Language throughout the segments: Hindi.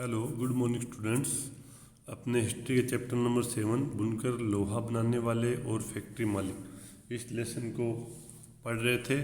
Hello good morning students. अपने हिस्ट्री के चैप्टर नंबर 7 बुनकर लोहा बनाने वाले और फैक्ट्री मालिक इस लेसन को पढ़ रहे थे।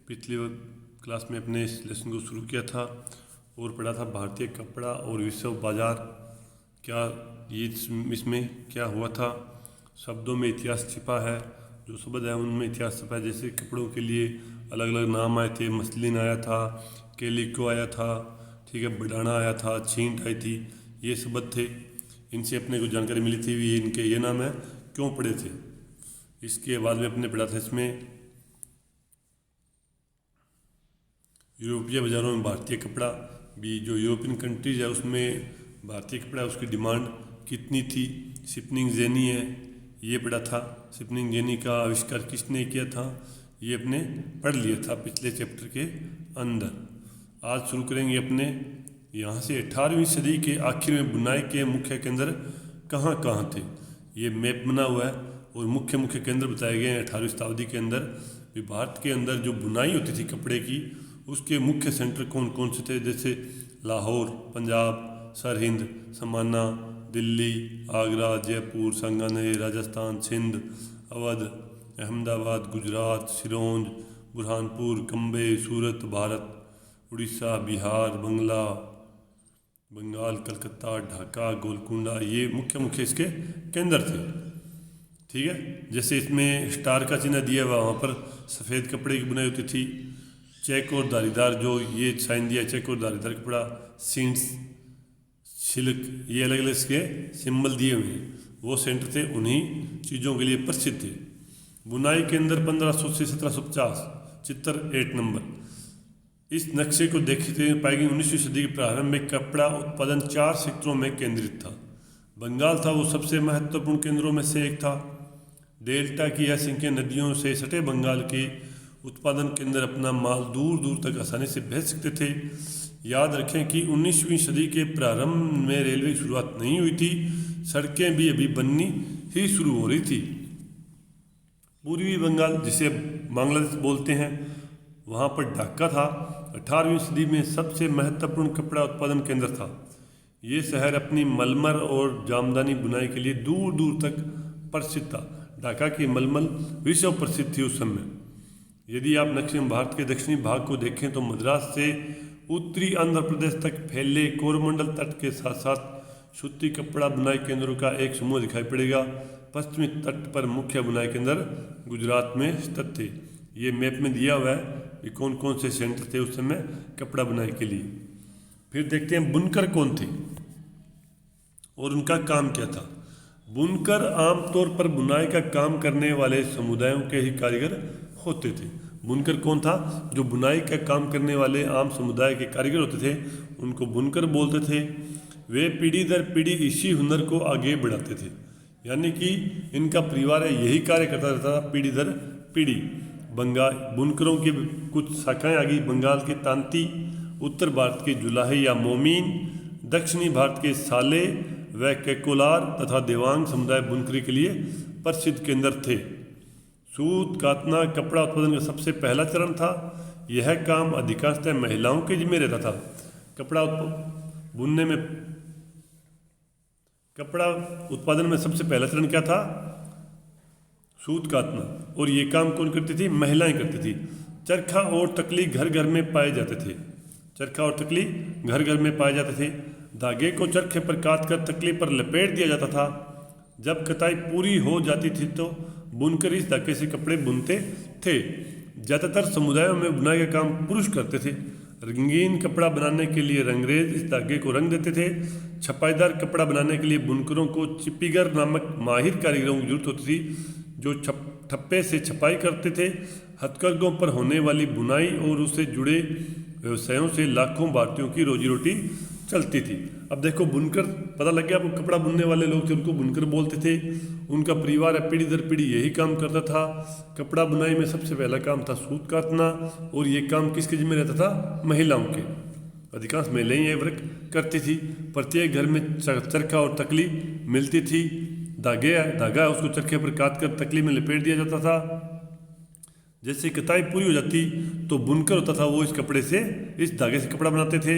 पिछली क्लास में अपने इस लेसन को शुरू किया था और पढ़ा था भारतीय कपड़ा और विश्व बाजार क्या ये इसमें क्या हुआ था। शब्दों में इतिहास छिपा है, जो शब्द है उनमें इतिहास छिपा है। जैसे कपड़ों के लिए अलग अलग नाम आए थे, मसलिन आया था, कैलिको आया था, ठीक है, बडाना आया था, छींट आई थी, ये शब्द थे। इनसे अपने को जानकारी मिली थी भी इनके ये नाम है क्यों पड़े थे। इसके बाद में अपने पढ़ा था इसमें यूरोपीय बाज़ारों में भारतीय कपड़ा भी, जो यूरोपियन कंट्रीज है उसमें भारतीय कपड़ा उसकी डिमांड कितनी थी। शिपनिंग जेनी है, ये पढ़ा था। शिपनिंग जेनी का आविष्कार किसने किया था, ये अपने पढ़ लिया था पिछले चैप्टर के अंदर। आज शुरू करेंगे अपने यहाँ से 18वीं सदी के आखिर में बुनाई के मुख्य केंद्र कहाँ कहाँ थे। ये मैप बना हुआ है और मुख्य मुख्य केंद्र बताए गए हैं 18वीं शताब्दी के अंदर। भी भारत के अंदर जो बुनाई होती थी कपड़े की, उसके मुख्य सेंटर कौन कौन से थे। जैसे लाहौर पंजाब, सरहिंद, समाना, दिल्ली, आगरा, जयपुर, सांगानेर, राजस्थान, सिंध, अवध, अहमदाबाद, गुजरात, सिरोंज, बुरहानपुर, कंबे, सूरत भारत, उड़ीसा, बिहार, बंगाल, कलकत्ता, ढाका, गोलकुंडा, ये मुख्य मुख्य इसके केंद्र थे। ठीक है, जैसे इसमें स्टार का चिन्ह दिया हुआ, वहाँ पर सफ़ेद कपड़े की बुनाई होती थी। चेक और धारीदार, जो ये साइन दिया चेक और धारीदार कपड़ा, सींट्स, सिल्क, ये अलग अलग इसके सिंबल दिए हुए हैं, वो सेंटर थे, उन्हीं चीज़ों के लिए प्रसिद्ध थे। बुनाई के अंदर 1500 से 1750, चित्र 8 नंबर। इस नक्शे को देखते हुए पाएंगे 19वीं सदी के प्रारंभ में कपड़ा उत्पादन 4 क्षेत्रों में केंद्रित था। बंगाल था वो सबसे महत्वपूर्ण केंद्रों में से एक था। डेल्टा की असंख्य नदियों से सटे बंगाल के उत्पादन केंद्र अपना माल दूर दूर तक आसानी से भेज सकते थे। याद रखें कि 19वीं सदी के प्रारंभ में रेलवे की शुरुआत नहीं हुई थी, सड़कें भी अभी बननी ही शुरू हो रही थी। पूर्वी बंगाल, जिसे बांग्लादेश बोलते हैं, वहाँ पर ढाका था 18वीं सदी में सबसे महत्वपूर्ण कपड़ा उत्पादन केंद्र था। ये शहर अपनी मलमल और जामदानी बुनाई के लिए दूर दूर तक प्रसिद्ध था। ढाका की मलमल विश्व प्रसिद्ध थी उस समय। यदि आप नक्शे में भारत के दक्षिणी भाग को देखें तो मद्रास से उत्तरी आंध्र प्रदेश तक फैले कोरमंडल तट के साथ साथ सूती कपड़ा बुनाई केंद्रों का एक समूह दिखाई पड़ेगा। पश्चिमी तट पर मुख्य बुनाई केंद्र गुजरात में स्थित थे। ये मैप में दिया हुआ है कि कौन कौन से सेंटर थे उस समय कपड़ा बुनाई के लिए। फिर देखते हैं बुनकर कौन थे और उनका काम क्या था। बुनकर आमतौर पर बुनाई का काम करने वाले समुदायों के ही कारीगर होते थे। बुनकर कौन था, जो बुनाई का काम करने वाले आम समुदाय के कारीगर होते थे, उनको बुनकर बोलते थे। वे पीढ़ी दर पीढ़ी इसी हुनर को आगे बढ़ाते थे, यानी कि इनका परिवार यही कार्य करता रहता था पीढ़ी दर पीढ़ी। बंगाल बुनकरों की कुछ शाखाएं आ गई। बंगाल के तांती, उत्तर भारत के जुलाही या मोमीन, दक्षिणी भारत के साले व केकोलार तथा देवांग समुदाय बुनकरी के लिए प्रसिद्ध केंद्र थे। सूत कातना कपड़ा उत्पादन का सबसे पहला चरण था। यह काम अधिकांशतः महिलाओं के जिम्मे रहता था। कपड़ा उत्पादन में सबसे पहला चरण क्या था, सूत कातना, और ये काम कौन करती थी, महिलाएं करती थी। चरखा और तकली घर घर में पाए जाते थे। चरखा और तकली घर घर में पाए जाते थे। धागे को चरखे पर काट कर तकली पर लपेट दिया जाता था। जब कताई पूरी हो जाती थी तो बुनकर इस धागे से कपड़े बुनते थे। ज़्यादातर समुदायों में बुनाई का काम पुरुष करते थे। रंगीन कपड़ा बनाने के लिए रंगरेज इस धागे को रंग देते थे। छपाईदार कपड़ा बनाने के लिए बुनकरों को चिपीगर नामक माहिर कारीगरों की जरूरत होती थी, जो ठप्पे से छपाई करते थे। हथकरघों पर होने वाली बुनाई और उससे जुड़े व्यवसायों से लाखों भारतीयों की रोजी रोटी चलती थी। अब देखो, बुनकर पता लग गया आपको, कपड़ा बुनने वाले लोग थे उनको बुनकर बोलते थे। उनका परिवार पीढ़ी दर पीढ़ी यही काम करता था। कपड़ा बुनाई में सबसे पहला काम था सूत काटना, और ये काम किसके जिम्मे रहता था, महिलाओं के। अधिकांश महिलाएं ये वर्क करती थी। प्रत्येक घर में चरखा और तकली मिलती थी। धागा उसको चरखे पर काट कर तकली में लपेट दिया जाता था। जैसे कताई पूरी हो जाती तो बुनकर होता था, वो इस कपड़े से, इस धागे से कपड़ा बनाते थे।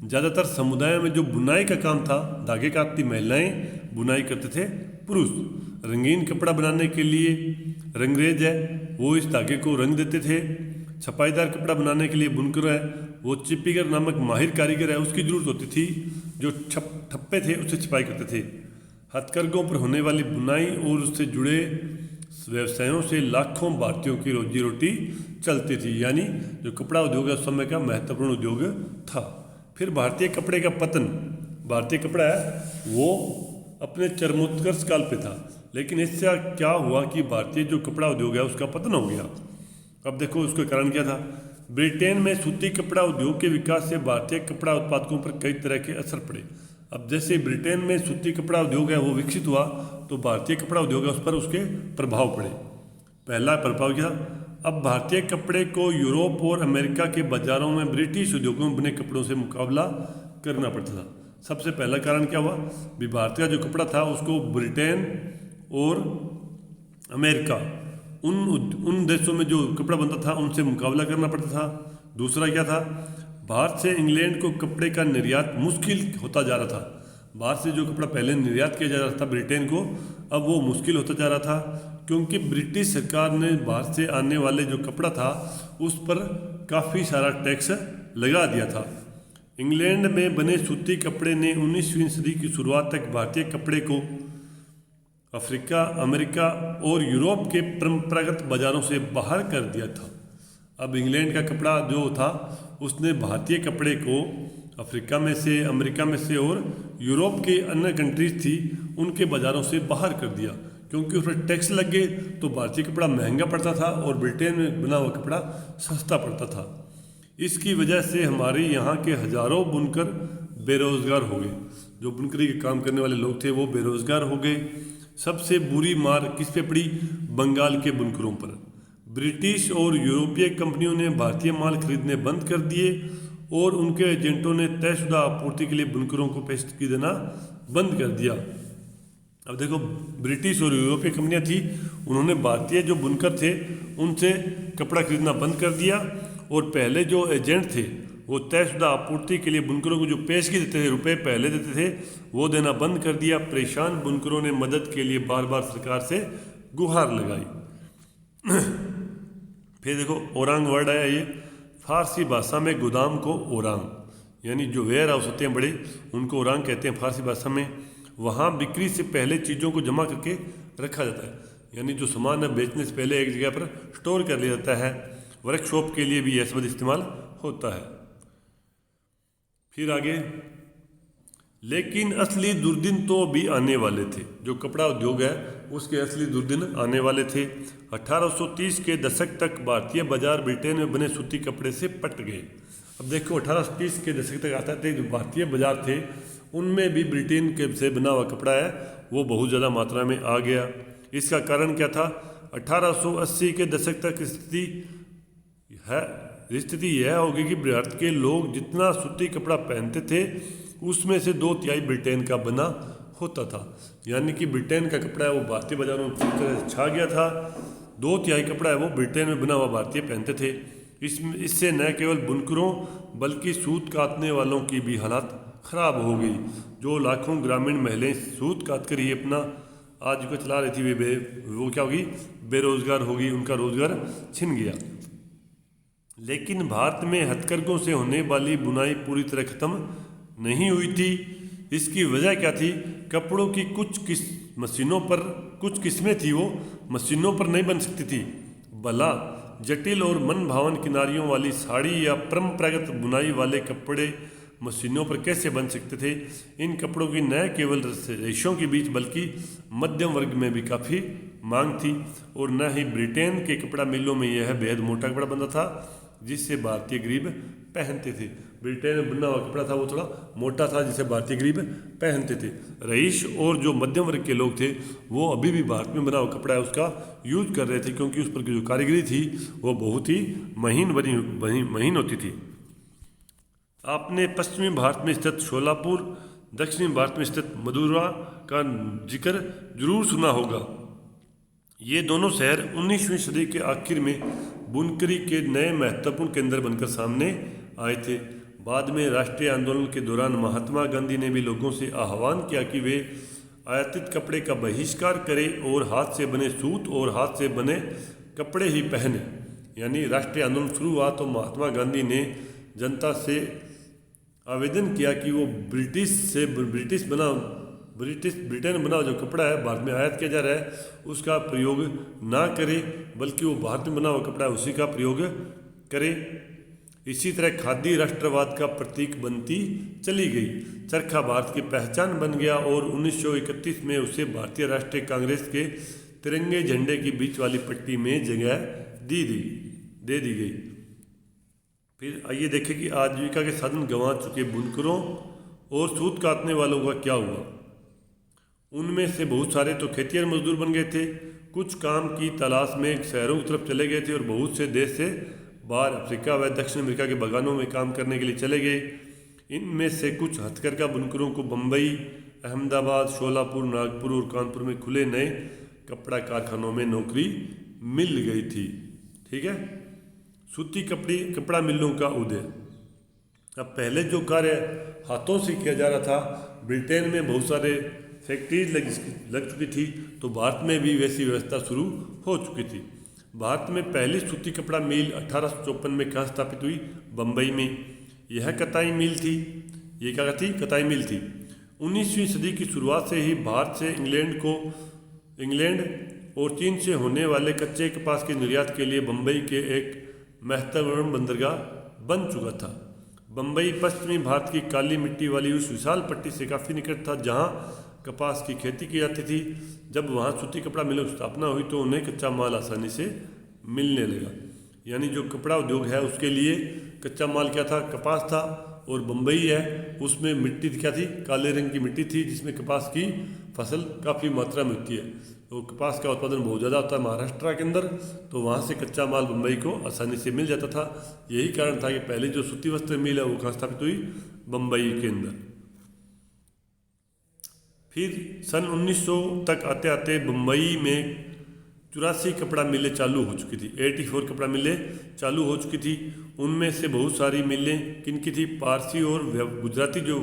ज़्यादातर समुदायों में जो बुनाई का काम था, धागे काटती महिलाएं, बुनाई करते थे पुरुष। रंगीन कपड़ा बनाने के लिए रंगरेज है वो इस धागे को रंग देते थे। छपाईदार कपड़ा बनाने के लिए बुनकर है वो चिप्पीगर नामक माहिर कारीगर है उसकी ज़रूरत होती थी, जो ठप्पे थे उससे छपाई करते थे। हथकरघों पर होने वाली बुनाई और उससे जुड़े व्यवसायों से लाखों भारतीयों की रोजी रोटी चलती थी। यानी जो कपड़ा उद्योग है उस समय का महत्वपूर्ण उद्योग था। फिर भारतीय कपड़े का पतन। भारतीय कपड़ा है वो अपने चरमोत्कर्ष काल पे था, लेकिन इससे क्या हुआ कि भारतीय जो कपड़ा उद्योग है उसका पतन हो गया। अब देखो उसका कारण क्या था। ब्रिटेन में सूती कपड़ा उद्योग के विकास से भारतीय कपड़ा उत्पादकों पर कई तरह के असर पड़े। अब जैसे ब्रिटेन में सूती कपड़ा उद्योग है वो विकसित हुआ तो भारतीय कपड़ा उद्योग है उस पर उसके प्रभाव पड़े। पहला प्रभाव क्या। अब भारतीय कपड़े को यूरोप और अमेरिका के बाजारों में ब्रिटिश उद्योगों में बने कपड़ों से मुकाबला करना पड़ता था। सबसे पहला कारण क्या हुआ भी भारतीय का जो कपड़ा था उसको ब्रिटेन और अमेरिका उन देशों में जो कपड़ा बनता था उनसे मुकाबला करना पड़ता था। दूसरा क्या था, भारत से इंग्लैंड को कपड़े का निर्यात मुश्किल होता जा रहा था। भारत से जो कपड़ा पहले निर्यात किया जा रहा था ब्रिटेन को, अब वो मुश्किल होता जा रहा था क्योंकि ब्रिटिश सरकार ने भारत से आने वाले जो कपड़ा था उस पर काफ़ी सारा टैक्स लगा दिया था। इंग्लैंड में बने सूती कपड़े ने 19वीं सदी की शुरुआत तक भारतीय कपड़े को अफ्रीका, अमेरिका और यूरोप के परंपरागत बाज़ारों से बाहर कर दिया था। अब इंग्लैंड का कपड़ा जो था उसने भारतीय कपड़े को अफ्रीका में से, अमेरिका में से और यूरोप के अन्य कंट्रीज थी उनके बाज़ारों से बाहर कर दिया, क्योंकि उस पर टैक्स लग गए तो भारतीय कपड़ा महंगा पड़ता था और ब्रिटेन में बना हुआ कपड़ा सस्ता पड़ता था। इसकी वजह से हमारे यहाँ के हज़ारों बुनकर बेरोज़गार हो गए। जो बुनकरी के काम करने वाले लोग थे वो बेरोज़गार हो गए। सबसे बुरी मार किस पे पड़ी, बंगाल के बुनकरों पर। ब्रिटिश और यूरोपीय कंपनियों ने भारतीय माल खरीदने बंद कर दिए और उनके एजेंटों ने तयशुदा आपूर्ति के लिए बुनकरों को पेशगी देना बंद कर दिया। अब देखो ब्रिटिश और यूरोपीय कंपनियां थी, उन्होंने भारतीय जो बुनकर थे उनसे कपड़ा खरीदना बंद कर दिया और पहले जो एजेंट थे वो तयशुदा आपूर्ति के लिए बुनकरों को जो पेशगी देते थे, रुपए पहले देते थे, वो देना बंद कर दिया। परेशान बुनकरों ने मदद के लिए बार बार सरकार से गुहार लगाई। फिर देखो ओरांग वर्ड आया, ये फारसी भाषा में गोदाम को ओरांग, यानी जो वेयर हाउस होते हैं बड़े उनको ओरांग कहते हैं फारसी भाषा में। वहाँ बिक्री से पहले चीज़ों को जमा करके रखा जाता है, यानी जो सामान है बेचने से पहले एक जगह पर स्टोर कर लिया जाता है। वर्कशॉप के लिए भी यह शब्द इस्तेमाल होता है। फिर आगे, लेकिन असली दुर्दिन तो अभी आने वाले थे। जो कपड़ा उद्योग है उसके असली दुर्दिन आने वाले थे। 1830 के दशक तक भारतीय बाजार ब्रिटेन में बने सूती कपड़े से पट गए। अब देखो 1830 के दशक तक आता थे, जो भारतीय बाजार थे उनमें भी ब्रिटेन के से बना हुआ कपड़ा है वो बहुत ज़्यादा मात्रा में आ गया। इसका कारण क्या था, 1880 के दशक तक स्थिति यह होगी कि भारत के लोग जितना सूती कपड़ा पहनते थे उसमें से 2/3 ब्रिटेन का बना होता था। यानी कि ब्रिटेन का कपड़ा है वो भारतीय बाजारों में पूरी तरह छा गया था। 2/3 कपड़ा है वो ब्रिटेन में बना हुआ भारतीय पहनते थे। इससे न केवल बुनकरों बल्कि सूत काटने वालों की भी हालत ख़राब हो गई। जो लाखों ग्रामीण महिलाएं सूत काट कर ही अपना आजीविका चला रही थी वो क्या होगी, बेरोजगार होगी, उनका रोजगार छिन गया। लेकिन भारत में हथकरघों से होने वाली बुनाई पूरी तरह खत्म नहीं हुई थी। इसकी वजह क्या थी, कपड़ों की कुछ किस्में थी वो मशीनों पर नहीं बन सकती थी। भला जटिल और मन भावन किनारियों वाली साड़ी या परंपरागत बुनाई वाले कपड़े मशीनों पर कैसे बन सकते थे। इन कपड़ों की न केवल रेशों के बीच बल्कि मध्यम वर्ग में भी काफ़ी मांग थी और न ही ब्रिटेन के कपड़ा मिलों में यह बेहद मोटा कपड़ा बनता था जिससे भारतीय गरीब पहनते थे। ब्रिटेन में बना हुआ कपड़ा था वो थोड़ा मोटा था जिसे भारतीय गरीब पहनते थे। रईस और जो मध्यम वर्ग के लोग थे वो अभी भी भारत में बना हुआ कपड़ा है उसका यूज कर रहे थे, क्योंकि उस पर की जो कारीगरी थी वो बहुत ही महीन होती थी। आपने पश्चिमी भारत में स्थित शोलापुर, दक्षिणी भारत में स्थित मदुरा का जिक्र जरूर सुना होगा। ये दोनों शहर 19वीं सदी के आखिर में बुनकरी के नए महत्वपूर्ण केंद्र बनकर सामने आए थे। बाद में राष्ट्रीय आंदोलन के दौरान महात्मा गांधी ने भी लोगों से आह्वान किया कि वे आयातित कपड़े का बहिष्कार करें और हाथ से बने सूत और हाथ से बने कपड़े ही पहने। यानी राष्ट्रीय आंदोलन शुरू हुआ तो महात्मा गांधी ने जनता से आवेदन किया कि वो ब्रिटेन बना जो कपड़ा है भारत में आयात किया जा रहा है उसका प्रयोग ना करे, बल्कि वो भारत में बना हुआ कपड़ा है उसी का प्रयोग करे। इसी तरह खादी राष्ट्रवाद का प्रतीक बनती चली गई। चरखा भारत की पहचान बन गया और 1931 में उसे भारतीय राष्ट्रीय कांग्रेस के तिरंगे झंडे की बीच वाली पट्टी में जगह दे दी गई। फिर आइए देखें कि आजीविका के साधन गंवा चुके बुनकरों और सूत काटने वालों का क्या हुआ। उनमें से बहुत सारे तो खेतिहर मजदूर बन गए थे, कुछ काम की तलाश में शहरों की तरफ चले गए थे और बहुत से देश से बाहर अफ्रीका व दक्षिण अमेरिका के बागानों में काम करने के लिए चले गए। इनमें से कुछ हथकरघा बुनकरों को बम्बई, अहमदाबाद, शोलापुर, नागपुर और कानपुर में खुले नए कपड़ा कारखानों में नौकरी मिल गई थी। ठीक है। सूती कपड़ा मिलों का उदय। अब पहले जो कार्य हाथों से किया जा रहा था, ब्रिटेन में बहुत सारे फैक्ट्रीज लग चुकी थी, तो भारत में भी वैसी व्यवस्था शुरू हो चुकी थी। भारत में पहली सूती कपड़ा मिल 1854 में कहाँ स्थापित हुई? बम्बई में। यह कताई मिल थी। ये क्या थी? कताई मिल थी। 19वीं सदी की शुरुआत से ही भारत से इंग्लैंड और चीन से होने वाले कच्चे कपास के निर्यात के लिए बम्बई के एक महत्वपूर्ण बंदरगाह बन चुका था। बम्बई पश्चिमी भारत की काली मिट्टी वाली उस विशाल पट्टी से काफ़ी निकट था जहाँ कपास की खेती की जाती थी। जब वहाँ सूती कपड़ा मिलों की स्थापना हुई तो उन्हें कच्चा माल आसानी से मिलने लगा। यानी जो कपड़ा उद्योग है उसके लिए कच्चा माल क्या था? कपास था। और बम्बई है उसमें मिट्टी क्या थी? काले रंग की मिट्टी थी जिसमें कपास की फसल काफ़ी मात्रा में होती है। तो कपास का उत्पादन बहुत ज़्यादा होता है महाराष्ट्र के अंदर, तो वहाँ से कच्चा माल बम्बई को आसानी से मिल जाता था। यही कारण था कि पहले जो सूती वस्त्र मिल है वो कहाँ स्थापित हुई? बम्बई के अंदर। फिर सन 1900 तक आते आते बम्बई में 84 कपड़ा मिलें चालू हो चुकी थी। 84 कपड़ा मिलें चालू हो चुकी थी। उनमें से बहुत सारी मिलें किनकी थी? पारसी और गुजराती जो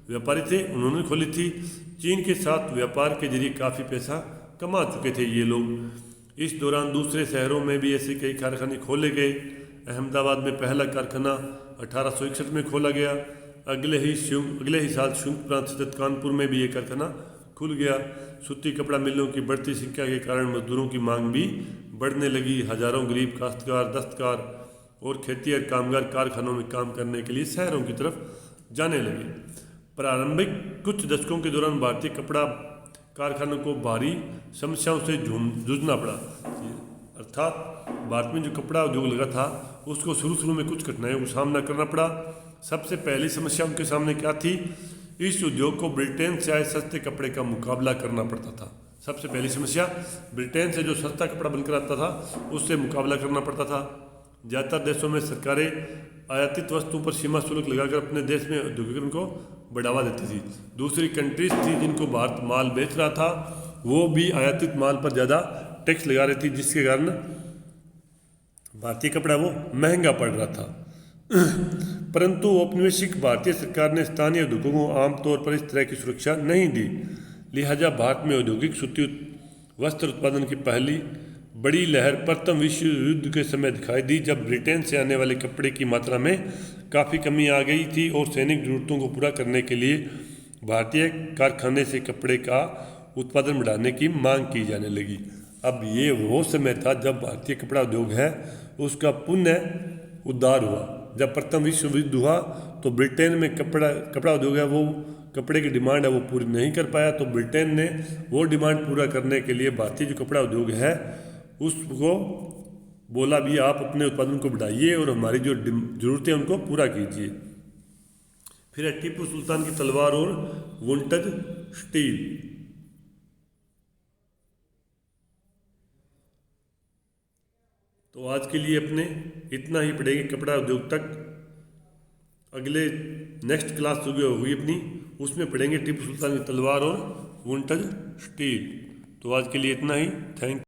व्यापारी थे उन्होंने खोली थी। चीन के साथ व्यापार के जरिए काफ़ी पैसा कमा चुके थे ये लोग। इस दौरान दूसरे शहरों में भी ऐसे कई कारखाने खोले गए। अहमदाबाद में पहला कारखाना 1861 में खोला गया। अगले ही साल शुंग प्रांत स्थित कानपुर में भी एक कारखाना खुल गया। सूती कपड़ा मिलों की बढ़ती संख्या के कारण मजदूरों की मांग भी बढ़ने लगी। हजारों गरीब काश्तकार, दस्तकार और खेतिहर कामगार कारखानों में काम करने के लिए शहरों की तरफ जाने लगे। प्रारंभिक कुछ दशकों के दौरान भारतीय कपड़ा कारखानों को भारी समस्याओं से जूझना पड़ा। अर्थात भारत में जो कपड़ा उद्योग लगा था उसको शुरू में कुछ कठिनाइयों का सामना करना पड़ा। सबसे पहली समस्या उनके सामने क्या थी? इस उद्योग को ब्रिटेन से आए सस्ते कपड़े का मुकाबला करना पड़ता था। सबसे पहली समस्या ब्रिटेन से जो सस्ता कपड़ा बनकर आता था उससे मुकाबला करना पड़ता था। ज़्यादातर देशों में सरकारें आयातित वस्तुओं पर सीमा शुल्क लगाकर अपने देश में औद्योगिकरण को बढ़ावा देती थी। दूसरी कंट्रीज थी जिनको भारत माल बेच रहा था वो भी आयातित माल पर ज़्यादा टैक्स लगा रही थी, जिसके कारण भारतीय कपड़ा वो महंगा पड़ रहा था। परंतु औपनिवेशिक भारतीय सरकार ने स्थानीय उद्योगों को आमतौर पर इस तरह की सुरक्षा नहीं दी। लिहाजा भारत में औद्योगिक सूती वस्त्र उत्पादन की पहली बड़ी लहर प्रथम विश्व युद्ध के समय दिखाई दी, जब ब्रिटेन से आने वाले कपड़े की मात्रा में काफ़ी कमी आ गई थी और सैनिक जरूरतों को पूरा करने के लिए भारतीय कारखाने से कपड़े का उत्पादन बढ़ाने की मांग की जाने लगी। अब ये वो समय था जब भारतीय कपड़ा उद्योग है उसका पुनः उद्धार हुआ। जब प्रथम विश्व युद्ध हुआ तो ब्रिटेन में कपड़ा उद्योग है वो कपड़े की डिमांड है वो पूरी नहीं कर पाया, तो ब्रिटेन ने वो डिमांड पूरा करने के लिए भारतीय जो कपड़ा उद्योग है उसको बोला भी आप अपने उत्पादन को बढ़ाइए और हमारी जो ज़रूरतें उनको पूरा कीजिए। फिर है टीपू सुल्तान की तलवार और वुंटज स्टील। तो आज के लिए अपने इतना ही पढ़ेंगे कपड़ा उद्योग तक। अगले नेक्स्ट क्लास जो होगी अपनी उसमें पढ़ेंगे टीपू सुल्तान की तलवार और वुंटज स्टील। तो आज के लिए इतना ही। थैंक